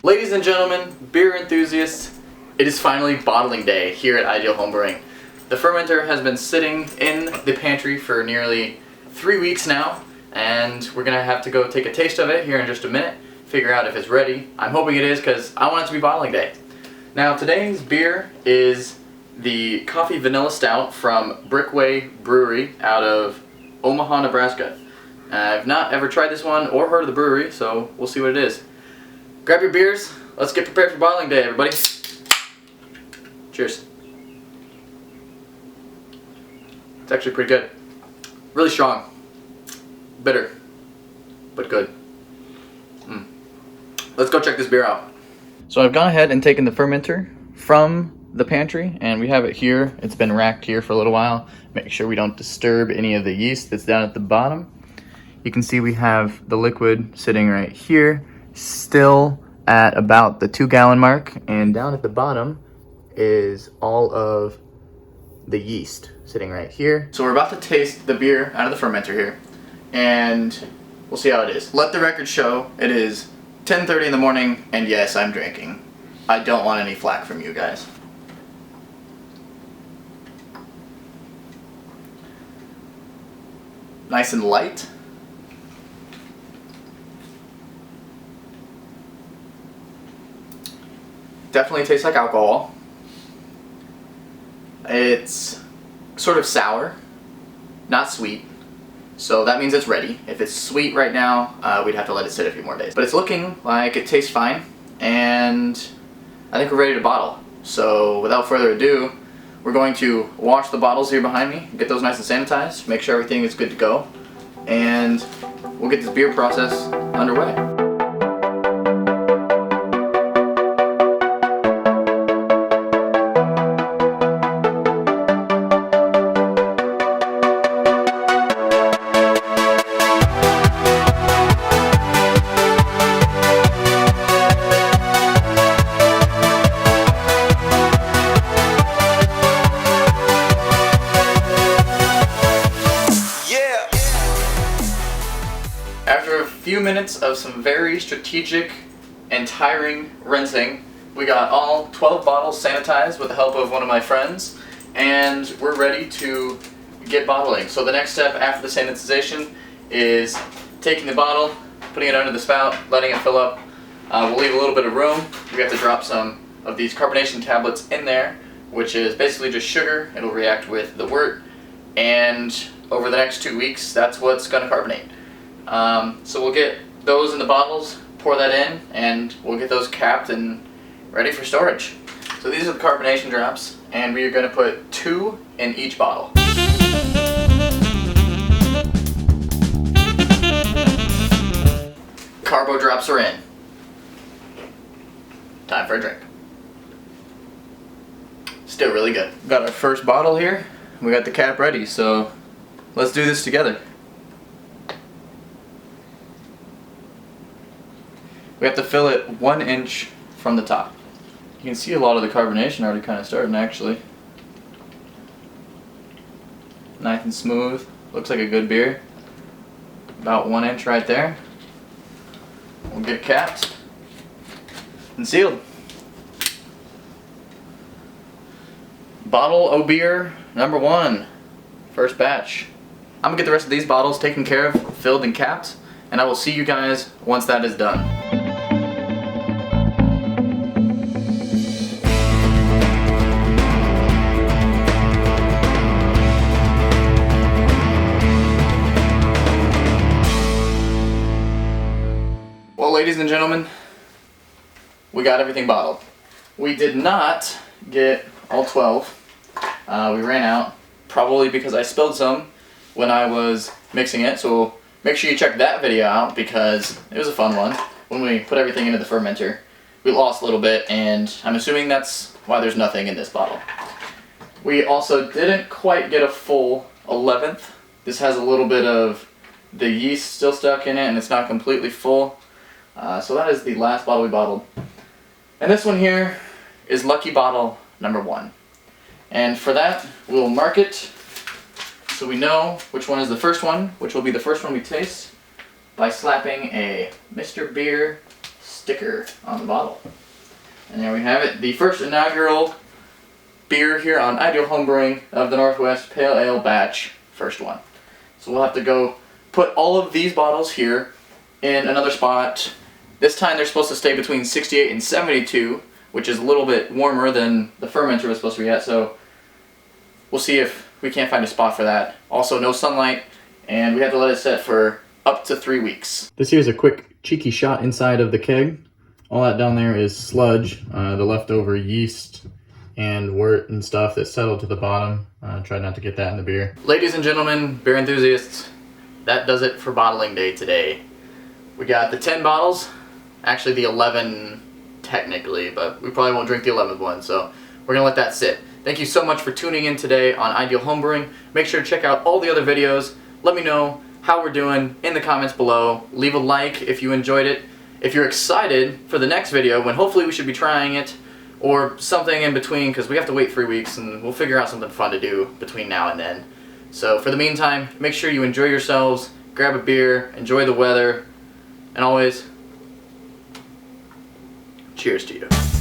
Ladies and gentlemen, beer enthusiasts, it is finally bottling day here at Ideal Homebrewing. The fermenter has been sitting in the pantry for nearly 3 weeks now, and we're gonna have to go take a taste of it here in just a minute, figure out if it's ready. I'm hoping it is because I want it to be bottling day. Now today's beer is the Coffee Vanilla Stout from Brickway Brewery out of Omaha, Nebraska. I've not ever tried this one or heard of the brewery, so we'll see what it is. Grab your beers, let's get prepared for bottling day, everybody. Cheers. It's actually pretty good. Really strong. Bitter, but good. Let's go check this beer out. So I've gone ahead and taken the fermenter from the pantry, and we have it here. It's been racked here for a little while. Make sure we don't disturb any of the yeast that's down at the bottom. You can see we have the liquid sitting right here, still at about the 2-gallon mark, and down at the bottom is all of the yeast sitting right here. So we're about to taste the beer out of the fermenter here, and we'll see how it is. Let the record show it is 10:30 in the morning, and yes, I'm drinking. I don't want any flack from you guys. Nice and light. Definitely tastes like alcohol. It's sort of sour, not sweet. So that means it's ready. If it's sweet right now, we'd have to let it sit a few more days. But it's looking like it tastes fine, and I think we're ready to bottle. So without further ado, we're going to wash the bottles here behind me, get those nice and sanitized, make sure everything is good to go, and we'll get this beer process underway. After a few minutes of some very strategic and tiring rinsing, we got all 12 bottles sanitized with the help of one of my friends, and we're ready to get bottling. So the next step after the sanitization is taking the bottle, putting it under the spout, letting it fill up. We'll leave a little bit of room. We have to drop some of these carbonation tablets in there, which is basically just sugar. It'll react with the wort, and over the next 2 weeks, that's what's going to carbonate. So we'll get those in the bottles, pour that in, and we'll get those capped and ready for storage. So these are the carbonation drops, and we are going to put 2 in each bottle. Carbo drops are in. Time for a drink. Still really good. Got our first bottle here. We got the cap ready, so let's do this together. We have to fill it 1 inch from the top. You can see a lot of the carbonation already kind of starting, actually. Nice and smooth. Looks like a good beer. About 1 inch right there. We'll get it capped and sealed. Bottle o' beer number 1. First batch. I'm gonna get the rest of these bottles taken care of, filled and capped, and I will see you guys once that is done. Well, ladies and gentlemen, we got everything bottled. We did not get all 12. We ran out, probably because I spilled some when I was mixing it, so make sure you check that video out because it was a fun one. When we put everything into the fermenter, we lost a little bit, and I'm assuming that's why there's nothing in this bottle. We also didn't quite get a full 11th. This has a little bit of the yeast still stuck in it, and it's not completely full. So that is the last bottle we bottled. And this one here is lucky bottle number 1. And for that, we'll mark it so we know which one is the first one, which will be the first one we taste, by slapping a Mr. Beer sticker on the bottle. And there we have it, the first inaugural beer here on Ideal Homebrewing of the Northwest Pale Ale Batch, first one. So we'll have to go put all of these bottles here in another spot. This time they're supposed to stay between 68 and 72, which is a little bit warmer than the fermenter was supposed to be at, so we'll see if we can't find a spot for that. Also, no sunlight, and we have to let it set for up to 3 weeks. This here's a quick cheeky shot inside of the keg. All that down there is sludge, the leftover yeast and wort and stuff that settled to the bottom. Try not to get that in the beer. Ladies and gentlemen, beer enthusiasts, that does it for bottling day today. We got the 10 bottles, actually the 11 technically, but we probably won't drink the 11th one, so we're gonna let that sit. Thank you so much for tuning in today on Ideal Homebrewing. Make sure to check out all the other videos. Let me know how we're doing in the comments below. Leave a like if you enjoyed it. If you're excited for the next video, when hopefully we should be trying it, or something in between, because we have to wait 3 weeks and we'll figure out something fun to do between now and then. So for the meantime, make sure you enjoy yourselves, grab a beer, enjoy the weather, and always, cheers to you.